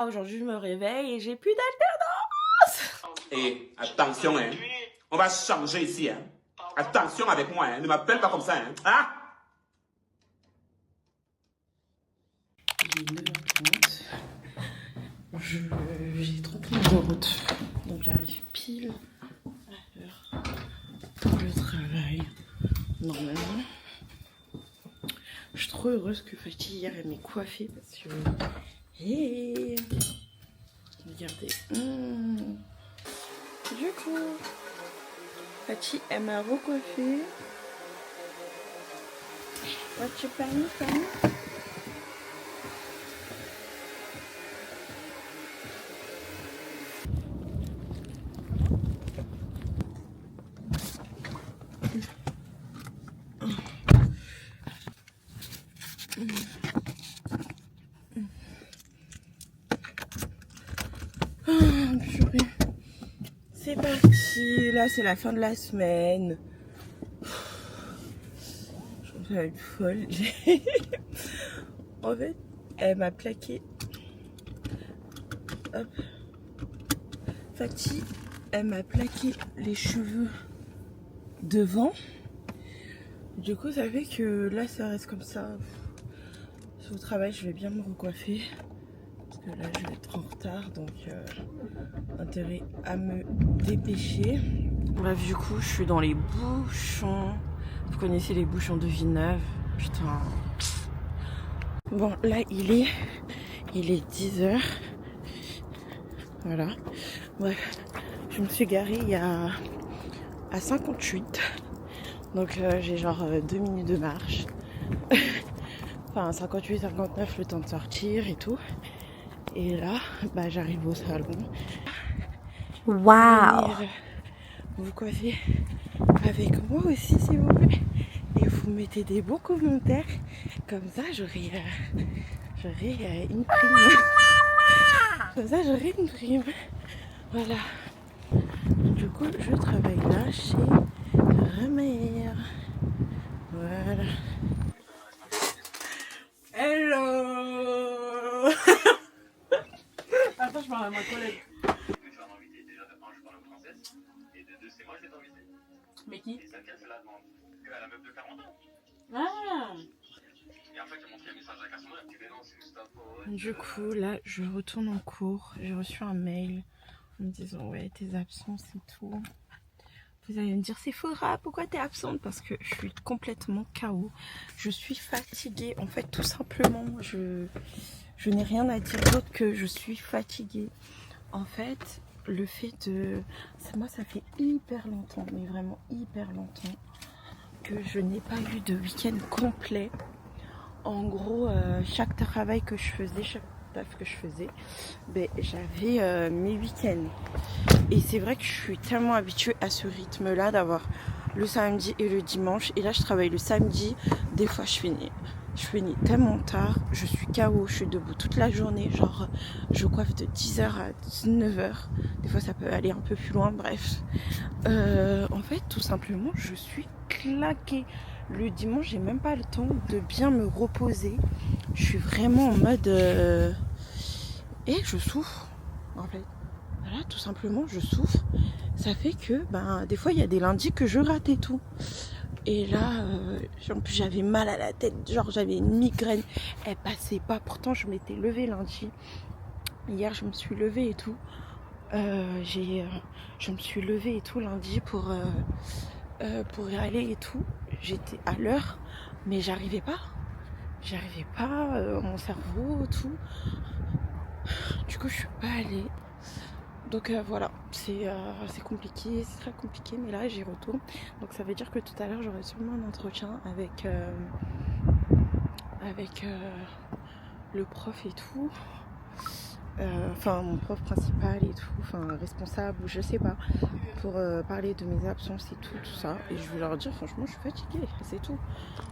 Aujourd'hui, je me réveille et j'ai plus d'alternance. Et attention, hein. On va changer ici, hein. Attention avec moi, hein. Ne m'appelle pas comme ça, hein. Ah! Il est 9h30. J'ai 30 minutes de route. Donc j'arrive pile à l'heure pour le travail. Normalement. Je suis trop heureuse que Fatih hier elle m'ait coiffée parce que. Hey, regardez. Du coup, Fatih elle m'a recoiffée. What's your panic? C'est parti, là c'est la fin de la semaine. Je trouve ça être folle. En fait, elle m'a plaqué. Hop. Fatih, elle m'a plaqué les cheveux devant. Du coup, ça fait que là ça reste comme ça. Sur le travail, je vais bien me recoiffer. Parce que là, je vais être en retard. Donc, intérêt à me dépêcher. Bref, du coup, je suis dans les bouchons. Vous connaissez les bouchons de Villeneuve. Putain. Bon, là, il est 10h. Voilà. Bref, je me suis garée il y a à 58. Donc, j'ai genre 2 minutes de marche. Enfin, 58, 59, le temps de sortir et tout. Et là, bah, j'arrive au salon. Waouh! Vous coiffez avec moi aussi, s'il vous plaît. Et vous mettez des beaux commentaires. Comme ça, j'aurai une prime. Comme ça, j'aurai une prime. Voilà. Du coup, je travaille là chez Ramère. Voilà. Hello. Attends, je parle à ma collègue. Mais qui? Ah. Du coup, là, je retourne en cours. J'ai reçu un mail en me disant ouais, tes absences et tout. Vous allez me dire c'est Sephora, pourquoi t'es absente? Parce que je suis complètement KO. Je suis fatiguée. En fait, tout simplement, je n'ai rien à dire d'autre que je suis fatiguée. En fait, le fait de... Moi, ça fait hyper longtemps, mais vraiment hyper longtemps, que je n'ai pas eu de week-end complet. En gros, chaque travail que je faisais, chaque taf que je faisais, ben, j'avais mes week-ends. Et c'est vrai que je suis tellement habituée à ce rythme-là d'avoir le samedi et le dimanche. Et là, je travaille le samedi. Des fois, je finis tellement tard. Je suis KO, je suis debout toute la journée. Genre, je coiffe de 10h à 19h. Des fois, ça peut aller un peu plus loin. Bref. En fait, tout simplement, je suis claquée. Le dimanche, j'ai même pas le temps de bien me reposer. Je suis vraiment en mode... Et je souffre, en fait. Voilà, tout simplement, je souffre. Ça fait que, ben, des fois, il y a des lundis que je rate et tout. Et là, en plus, j'avais mal à la tête. Genre, j'avais une migraine. Elle passait pas. Pourtant, je m'étais levée lundi. Hier, je me suis levée et tout. Je me suis levée et tout lundi pour y aller et tout. J'étais à l'heure, mais j'arrivais pas. Mon cerveau, tout. Du coup, je suis pas allée. Donc voilà, c'est compliqué, c'est très compliqué, mais là j'y retourne. Donc ça veut dire que tout à l'heure j'aurai sûrement un entretien avec le prof et tout. Enfin mon prof principal et tout, enfin responsable, je sais pas, pour parler de mes absences et tout ça. Et je vais leur dire franchement je suis fatiguée, c'est tout.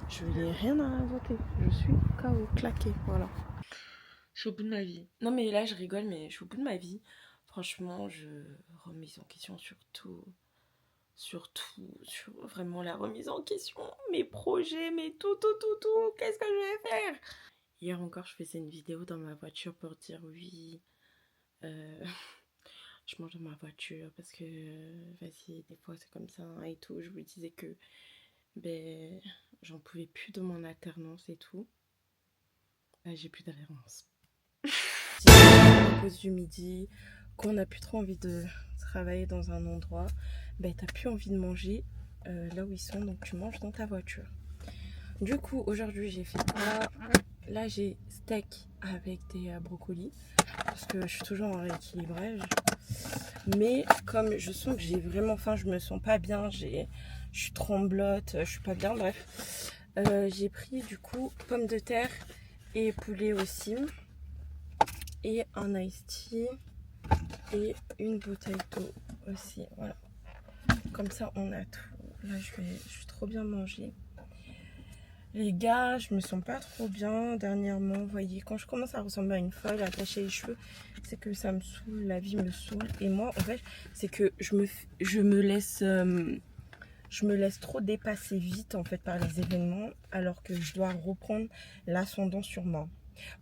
Je n'ai rien à inventer, je suis KO, claquée, voilà. Je suis au bout de ma vie. Non mais là je rigole, mais je suis au bout de ma vie. Franchement, je remise en question sur vraiment la remise en question, mes projets, mes tout. Qu'est-ce que je vais faire? Hier encore, je faisais une vidéo dans ma voiture pour dire oui, Je mange dans ma voiture parce que, vas-y, des fois c'est comme ça et tout. Je vous disais que ben, j'en pouvais plus de mon alternance et tout. J'ai plus d'alternance. Si on pause du midi, qu'on n'a plus trop envie de travailler dans un endroit, ben t'as plus envie de manger là où ils sont, donc tu manges dans ta voiture. Du coup, aujourd'hui j'ai fait quoi? Là j'ai steak avec des brocolis parce que je suis toujours en rééquilibrage. Mais comme je sens que j'ai vraiment faim, je me sens pas bien, je suis tremblote, je suis pas bien, bref. J'ai pris du coup pommes de terre et poulet aussi. Et un iced tea et une bouteille d'eau aussi. Voilà. Comme ça, on a tout. Là, je vais trop bien manger. Les gars, je me sens pas trop bien dernièrement. Vous voyez, quand je commence à ressembler à une folle, à attacher les cheveux, c'est que ça me saoule, la vie me saoule. Et moi, en fait, c'est que je me laisse trop dépasser vite en fait par les événements, alors que je dois reprendre l'ascendant sur moi.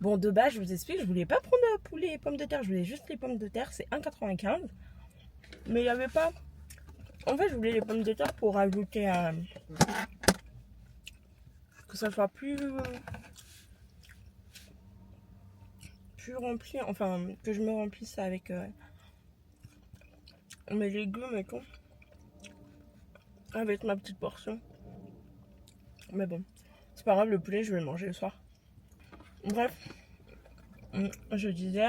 Bon, de base, je vous explique, je voulais pas prendre poulet et pommes de terre, je voulais juste les pommes de terre, c'est 1,95. Mais il n'y avait pas. En fait, je voulais les pommes de terre pour ajouter à. Que ça soit plus rempli, enfin, que je me remplisse avec mes légumes et tout. Avec ma petite portion. Mais bon, c'est pas grave, le poulet, je vais le manger le soir. Bref, je disais.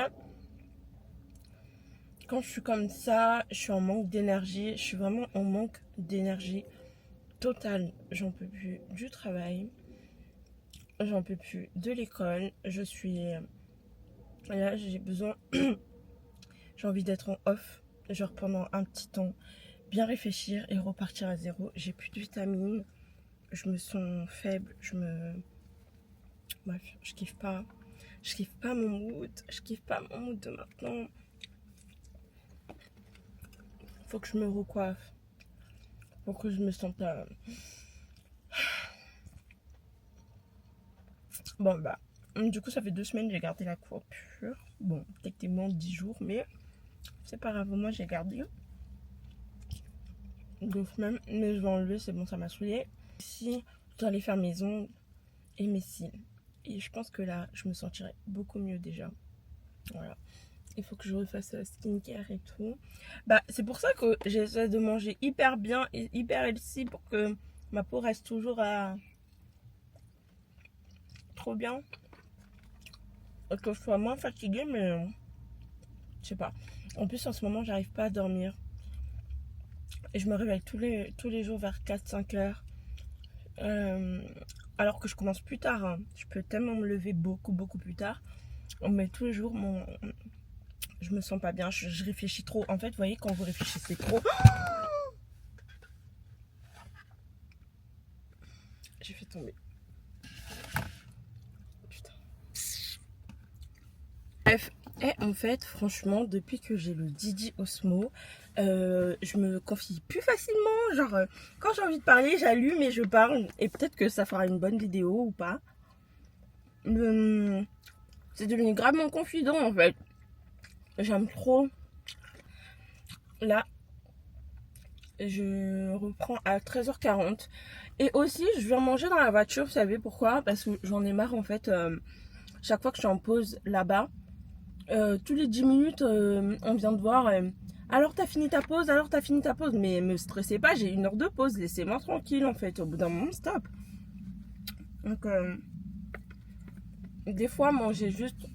Quand je suis comme ça, je suis en manque d'énergie. Je suis vraiment en manque d'énergie totale. J'en peux plus du travail. J'en peux plus de l'école. Je suis... Là, j'ai besoin... j'ai envie d'être en off. Genre pendant un petit temps. Bien réfléchir et repartir à zéro. J'ai plus de vitamines. Je me sens faible. Bref, je kiffe pas. Je kiffe pas mon mood. Je kiffe pas mon mood de maintenant. Faut que je me recoiffe. Faut que je me sente... Bon, bah, du coup, ça fait 2 semaines que j'ai gardé la coiffure. Bon, techniquement 10 jours, mais c'est pas grave, moi j'ai gardé 2 semaines. Mais je vais enlever, c'est bon, ça m'a saoulé. Ici, je dois aller faire mes ongles et mes cils. Et je pense que là, je me sentirai beaucoup mieux déjà. Voilà. Il faut que je refasse skincare et tout. Bah, c'est pour ça que j'essaie de manger hyper bien et hyper healthy pour que ma peau reste toujours trop bien. Et que je sois moins fatiguée, mais je sais pas. En plus, en ce moment, j'arrive pas à dormir. Et je me réveille tous les jours vers 4-5 heures. Alors que je commence plus tard. Hein. Je peux tellement me lever beaucoup plus tard. Mais tous les jours, je me sens pas bien. Je réfléchis trop. En fait, vous voyez, quand vous réfléchissez trop... J'ai fait tomber. Putain. Bref. Et en fait, franchement, depuis que j'ai le Didi Osmo, je me confie plus facilement. Genre, quand j'ai envie de parler, j'allume et je parle. Et peut-être que ça fera une bonne vidéo ou pas. C'est devenu gravement confident en fait. J'aime trop. Là, je reprends à 13h40. Et aussi, je viens manger dans la voiture. Vous savez pourquoi? Parce que j'en ai marre en fait. Chaque fois que je suis en pause là-bas, tous les 10 minutes, on vient de voir. Alors t'as fini ta pause, alors t'as fini ta pause. Mais me stressez pas, j'ai 1 heure de pause. Laissez-moi tranquille en fait. Au bout d'un moment, stop. Donc, des fois, manger juste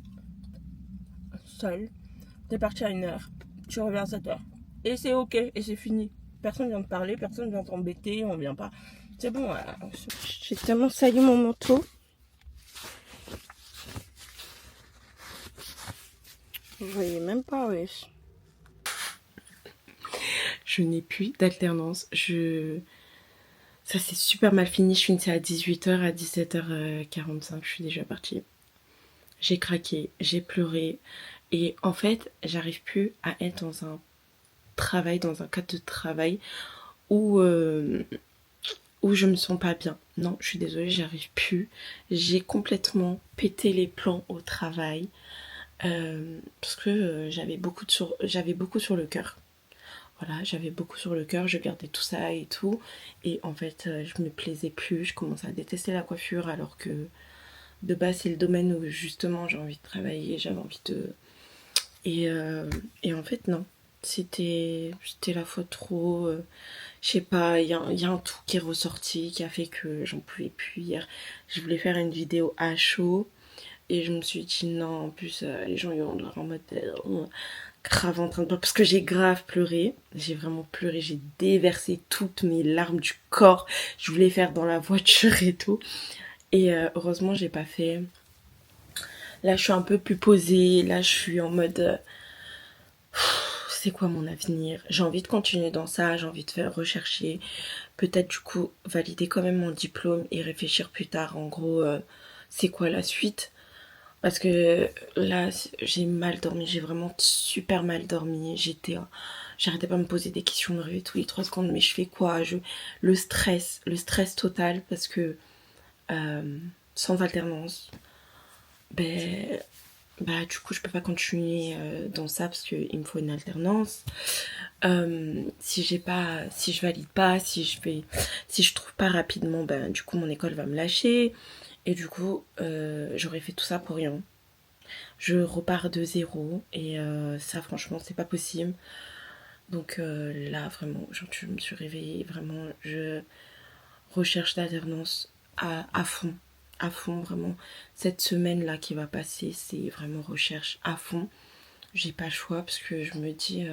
seul. T'es parti à 1 heure. Tu reviens à 7h. Et c'est ok, et c'est fini. Personne vient te parler, personne vient t'embêter, on vient pas. C'est bon, j'ai tellement sali mon manteau. Vous voyez même pas, wesh. Je n'ai plus d'alternance. Ça s'est super mal fini. Je finissais à 18h, à 17h45, je suis déjà partie. J'ai craqué, j'ai pleuré. Et en fait, j'arrive plus à être dans un travail, dans un cadre de travail où je me sens pas bien. Non, je suis désolée, j'arrive plus. J'ai complètement pété les plombs au travail. Parce que j'avais beaucoup sur le cœur. Voilà, j'avais beaucoup sur le cœur, je gardais tout ça et tout. Et en fait, je me plaisais plus, je commençais à détester la coiffure alors que de base, c'est le domaine où justement j'ai envie de travailler, j'avais envie de... Et en fait, non. C'était la fois trop... je sais pas, il y a un tout qui est ressorti qui a fait que j'en pouvais plus hier. Je voulais faire une vidéo à chaud et je me suis dit non, en plus les gens ils vont être en mode grave en train de pleurer parce que j'ai grave pleuré, j'ai vraiment pleuré, j'ai déversé toutes mes larmes du corps, je voulais faire dans la voiture et tout et heureusement j'ai pas fait. Là je suis un peu plus posée, là je suis en mode c'est quoi mon avenir, j'ai envie de continuer dans ça, j'ai envie de faire rechercher, peut-être du coup valider quand même mon diplôme et réfléchir plus tard en gros c'est quoi la suite. Parce que là, j'ai mal dormi, j'ai vraiment super mal dormi. J'arrêtais pas de me poser des questions, me réveiller tous les 3 secondes, mais je fais quoi? Le stress total, parce que sans alternance, ben, du coup, je peux pas continuer dans ça parce qu'il me faut une alternance. Si je valide pas, si je trouve pas rapidement, ben, du coup, mon école va me lâcher. Et du coup, j'aurais fait tout ça pour rien. Je repars de zéro et ça franchement c'est pas possible. Donc là vraiment je me suis réveillée, vraiment je recherche d'alternance à fond vraiment. Cette semaine là qui va passer c'est vraiment recherche à fond. J'ai pas le choix parce que je me dis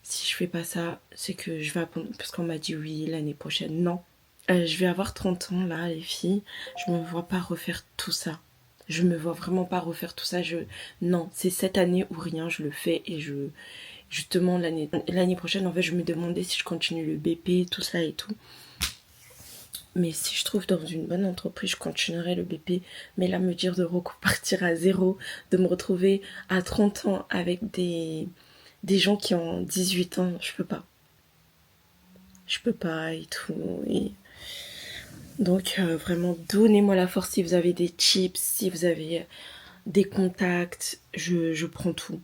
si je fais pas ça c'est que je vais apprendre, parce qu'on m'a dit oui l'année prochaine. Non, je vais avoir 30 ans là les filles, je me vois pas refaire tout ça. Je me vois vraiment pas refaire tout ça. Non, c'est cette année ou rien, je le fais et justement l'année prochaine en fait je me demandais si je continue le BP, tout ça et tout. Mais si je trouve dans une bonne entreprise, je continuerai le BP. Mais là me dire de repartir à zéro, de me retrouver à 30 ans avec des gens qui ont 18 ans, je peux pas. Je peux pas et tout. Et donc vraiment donnez-moi la force si vous avez des tips, si vous avez des contacts, je prends tout.